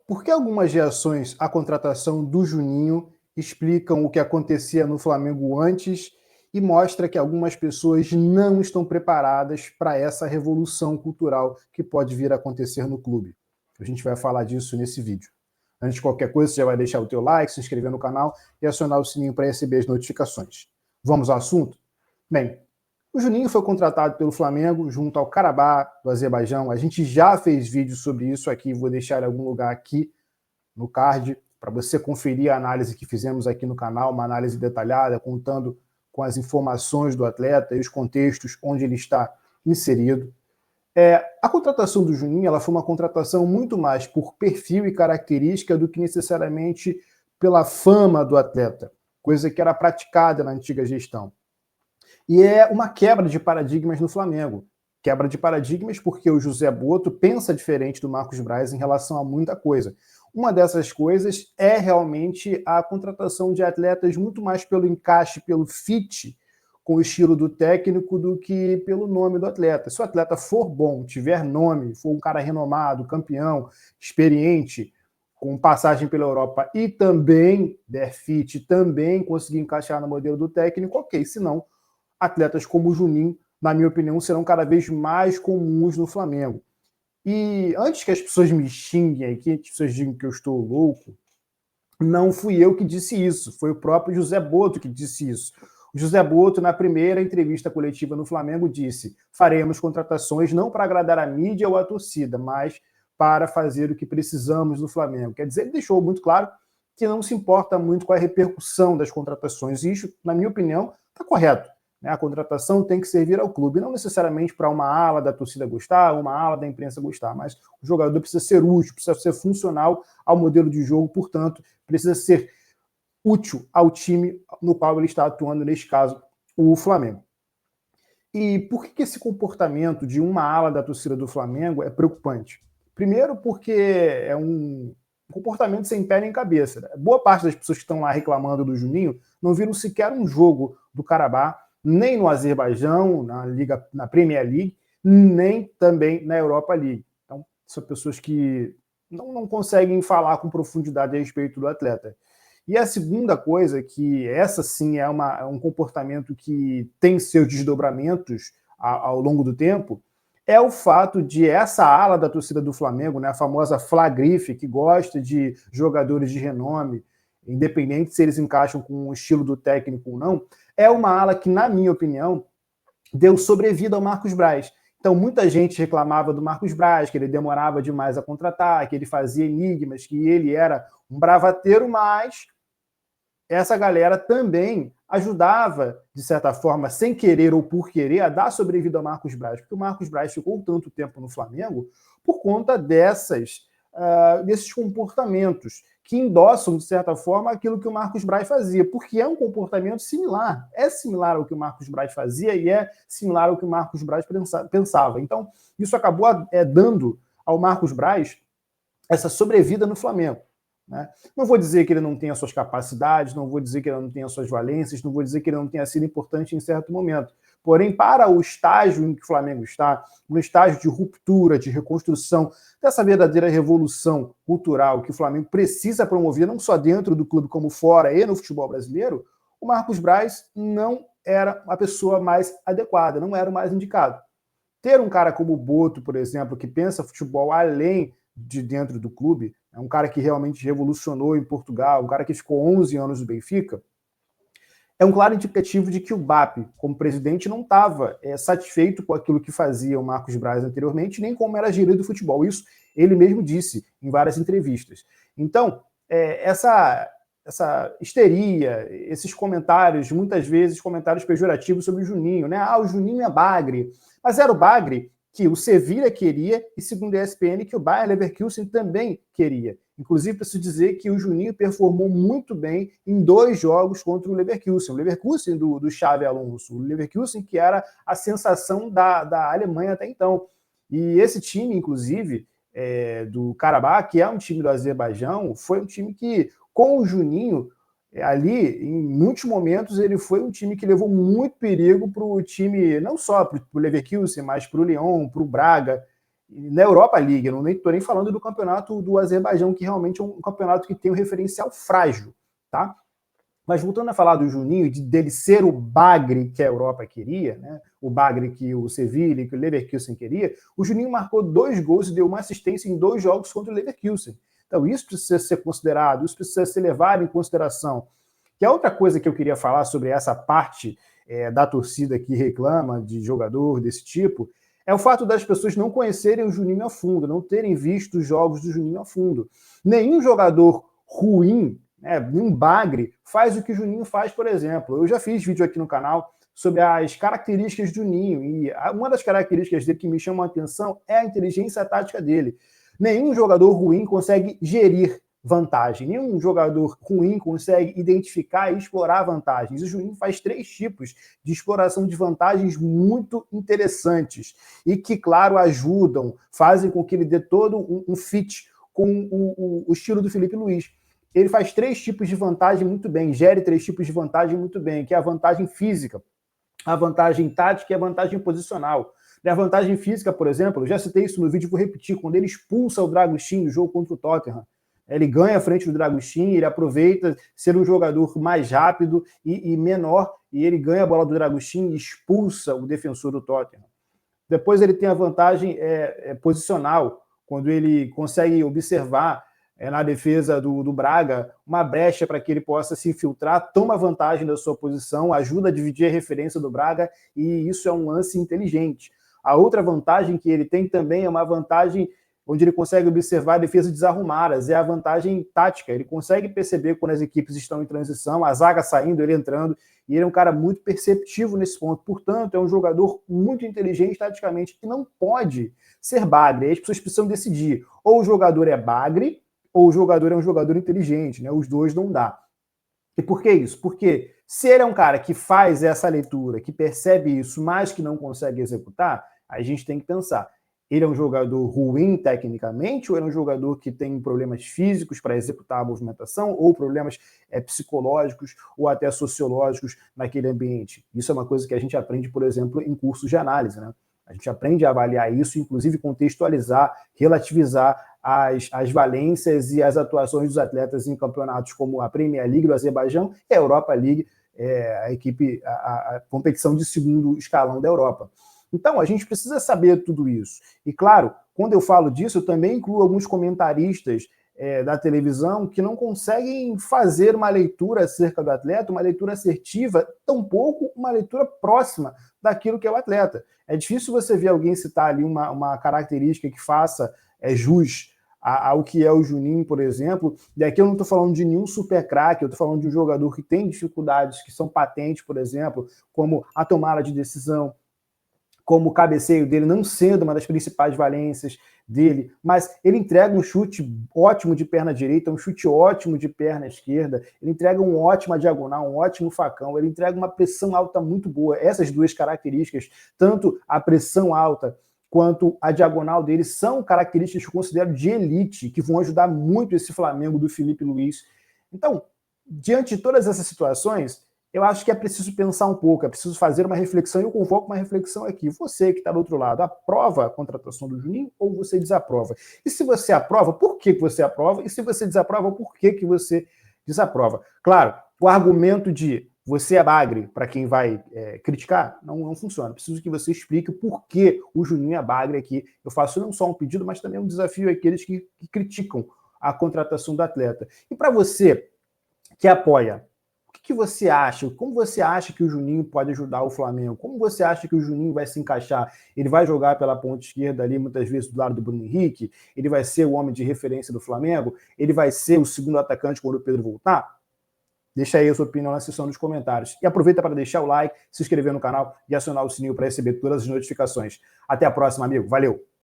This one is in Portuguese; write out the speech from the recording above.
Por que algumas reações à contratação do Juninho explicam o que acontecia no Flamengo antes e mostra que algumas pessoas não estão preparadas para essa revolução cultural que pode vir a acontecer no clube? A gente vai falar disso nesse vídeo. Antes de qualquer coisa, você já vai deixar o teu like, se inscrever no canal e acionar o sininho para receber as notificações. Vamos ao assunto? Bem, o Juninho foi contratado pelo Flamengo junto ao Karabakh do Azerbaijão. A gente já fez vídeo sobre isso aqui, vou deixar em algum lugar aqui no card para você conferir a análise que fizemos aqui no canal, uma análise detalhada, contando com as informações do atleta e os contextos onde ele está inserido. A contratação do Juninho ela foi uma contratação muito mais por perfil e característica do que necessariamente pela fama do atleta, coisa que era praticada na antiga gestão. E é uma quebra de paradigmas no Flamengo. Quebra de paradigmas porque o José Boto pensa diferente do Marcos Braz em relação a muita coisa. Uma dessas coisas é realmente a contratação de atletas muito mais pelo encaixe, pelo fit com o estilo do técnico do que pelo nome do atleta. Se o atleta for bom, tiver nome, for um cara renomado, campeão, experiente, com passagem pela Europa e também der fit, também conseguir encaixar no modelo do técnico, ok. Se não, atletas como o Juninho, na minha opinião, serão cada vez mais comuns no Flamengo. E antes que as pessoas me xinguem aqui, as pessoas digam que eu estou louco, não fui eu que disse isso, foi o próprio José Boto que disse isso. O José Boto, na primeira entrevista coletiva no Flamengo, disse: faremos contratações não para agradar a mídia ou a torcida, mas para fazer o que precisamos no Flamengo. Quer dizer, ele deixou muito claro que não se importa muito com a repercussão das contratações. E isso, na minha opinião, está correto. A contratação tem que servir ao clube, não necessariamente para uma ala da torcida gostar, uma ala da imprensa gostar, mas o jogador precisa ser útil, precisa ser funcional ao modelo de jogo, portanto, precisa ser útil ao time no qual ele está atuando, neste caso, o Flamengo. E por que esse comportamento de uma ala da torcida do Flamengo é preocupante? Primeiro porque é um comportamento sem pé nem cabeça. Boa parte das pessoas que estão lá reclamando do Juninho não viram sequer um jogo do Karabakh, nem no Azerbaijão, na Premier League, nem também na Europa League. Então, são pessoas que não conseguem falar com profundidade a respeito do atleta. E a segunda coisa, que essa sim é um comportamento que tem seus desdobramentos ao longo do tempo, é o fato de essa ala da torcida do Flamengo, né, a famosa Flagrife, que gosta de jogadores de renome, independente se eles encaixam com o estilo do técnico ou não, é uma ala que, na minha opinião, deu sobrevida ao Marcos Braz. Então, muita gente reclamava do Marcos Braz, que ele demorava demais a contratar, que ele fazia enigmas, que ele era um bravateiro, mas essa galera também ajudava, de certa forma, sem querer ou por querer, a dar sobrevida ao Marcos Braz, porque o Marcos Braz ficou tanto tempo no Flamengo por conta desses comportamentos que endossam, de certa forma, aquilo que o Marcos Braz fazia, porque é um comportamento similar. É similar ao que o Marcos Braz fazia e é similar ao que o Marcos Braz pensava. Então, isso acabou dando ao Marcos Braz essa sobrevida no Flamengo. Né? Não vou dizer que ele não tenha suas capacidades, não vou dizer que ele não tenha suas valências, não vou dizer que ele não tenha sido importante em certo momento. Porém, para o estágio em que o Flamengo está, no estágio de ruptura, de reconstrução, dessa verdadeira revolução cultural que o Flamengo precisa promover, não só dentro do clube, como fora e no futebol brasileiro, o Marcos Braz não era a pessoa mais adequada, não era o mais indicado. Ter um cara como o Boto, por exemplo, que pensa futebol além de dentro do clube, é um cara que realmente revolucionou em Portugal, um cara que ficou 11 anos no Benfica, é um claro indicativo de que o BAP, como presidente, não estava satisfeito com aquilo que fazia o Marcos Braz anteriormente, nem como era gerido o futebol. Isso ele mesmo disse em várias entrevistas. Então, essa histeria, esses comentários, muitas vezes comentários pejorativos sobre o Juninho, né? O Juninho é bagre. Mas era o bagre que o Sevilla queria e, segundo a ESPN, que o Bayer Leverkusen também queria. Inclusive, preciso dizer que o Juninho performou muito bem em 2 jogos contra o Leverkusen do Xabi Alonso, o Leverkusen que era a sensação da Alemanha até então. E esse time, inclusive, do Karabakh, que é um time do Azerbaijão, foi um time que, com o Juninho, ali, em muitos momentos, ele foi um time que levou muito perigo para o time, não só para o Leverkusen, mas para o Lyon, para o Braga. na Europa League. Eu não estou nem falando do campeonato do Azerbaijão, que realmente é um campeonato que tem um referencial frágil, tá? Mas voltando a falar do Juninho, dele ser o bagre que a Europa queria, né? O bagre que o Sevilla e que o Leverkusen queria, o Juninho marcou 2 gols e deu uma assistência em 2 jogos contra o Leverkusen. Então isso precisa ser considerado, isso precisa ser levado em consideração. E a outra coisa que eu queria falar sobre essa parte da torcida que reclama de jogador desse tipo é o fato das pessoas não conhecerem o Juninho a fundo, não terem visto os jogos do Juninho a fundo. Nenhum jogador ruim, um bagre, faz o que o Juninho faz, por exemplo. Eu já fiz vídeo aqui no canal sobre as características do Juninho, e uma das características dele que me chama a atenção é a inteligência tática dele. Nenhum jogador ruim consegue gerir vantagem, nenhum jogador ruim consegue identificar e explorar vantagens. O Juninho faz 3 tipos de exploração de vantagens muito interessantes e que, claro, ajudam, fazem com que ele dê todo um fit com o estilo do Filipe Luís. Ele faz 3 tipos de vantagem muito bem, gere 3 tipos de vantagem muito bem, que é a vantagem física, a vantagem tática e a vantagem posicional. A vantagem física, por exemplo, eu já citei isso no vídeo, vou repetir, quando ele expulsa o Dragostin no jogo contra o Tottenham, ele ganha a frente do Dragostin, ele aproveita ser um jogador mais rápido e menor, e ele ganha a bola do Dragostin e expulsa o defensor do Tottenham. Depois ele tem a vantagem posicional, quando ele consegue observar na defesa do Braga uma brecha para que ele possa se infiltrar, toma vantagem da sua posição, ajuda a dividir a referência do Braga, e isso é um lance inteligente. A outra vantagem que ele tem também é uma vantagem onde ele consegue observar a defesa desarrumadas, é a vantagem tática. Ele consegue perceber quando as equipes estão em transição, a zaga saindo, ele entrando, e ele é um cara muito perceptivo nesse ponto. Portanto, é um jogador muito inteligente taticamente, que não pode ser bagre. Aí as pessoas precisam decidir, ou o jogador é bagre, ou o jogador é um jogador inteligente, né? Os dois não dá. E por que isso? Porque se ele é um cara que faz essa leitura, que percebe isso, mas que não consegue executar, a gente tem que pensar, ele é um jogador ruim tecnicamente, ou ele é um jogador que tem problemas físicos para executar a movimentação, ou problemas psicológicos, ou até sociológicos naquele ambiente? Isso é uma coisa que a gente aprende, por exemplo, em cursos de análise, né? A gente aprende a avaliar isso, inclusive contextualizar, relativizar as valências e as atuações dos atletas em campeonatos como a Premier League do Azerbaijão e a Europa League, a competição de segundo escalão da Europa. Então, a gente precisa saber tudo isso. E, claro, quando eu falo disso, eu também incluo alguns comentaristas da televisão que não conseguem fazer uma leitura acerca do atleta, uma leitura assertiva, tampouco uma leitura próxima daquilo que é o atleta. É difícil você ver alguém citar ali uma característica que faça jus ao que é o Juninho, por exemplo. E aqui eu não estou falando de nenhum super craque, eu estou falando de um jogador que tem dificuldades que são patentes, por exemplo, como a tomada de decisão, como o cabeceio dele não sendo uma das principais valências dele, mas ele entrega um chute ótimo de perna direita, um chute ótimo de perna esquerda, ele entrega uma ótima diagonal, um ótimo facão, ele entrega uma pressão alta muito boa. Essas duas características, tanto a pressão alta quanto a diagonal dele, são características que eu considero de elite, que vão ajudar muito esse Flamengo do Filipe Luís. Então, diante de todas essas situações, eu acho que é preciso pensar um pouco, é preciso fazer uma reflexão, e eu convoco uma reflexão aqui. Você que está do outro lado, aprova a contratação do Juninho ou você desaprova? E se você aprova, por que você aprova? E se você desaprova, por que você desaprova? Claro, o argumento de você é bagre para quem vai criticar, não funciona. Preciso que você explique por que o Juninho é bagre aqui. Eu faço não só um pedido, mas também um desafio àqueles que criticam a contratação do atleta. E para você que apoia, o que você acha? Como você acha que o Juninho pode ajudar o Flamengo? Como você acha que o Juninho vai se encaixar? Ele vai jogar pela ponta esquerda ali, muitas vezes do lado do Bruno Henrique? Ele vai ser o homem de referência do Flamengo? Ele vai ser o segundo atacante quando o Pedro voltar? Deixa aí a sua opinião na seção dos comentários. E aproveita para deixar o like, se inscrever no canal e acionar o sininho para receber todas as notificações. Até a próxima, amigo. Valeu!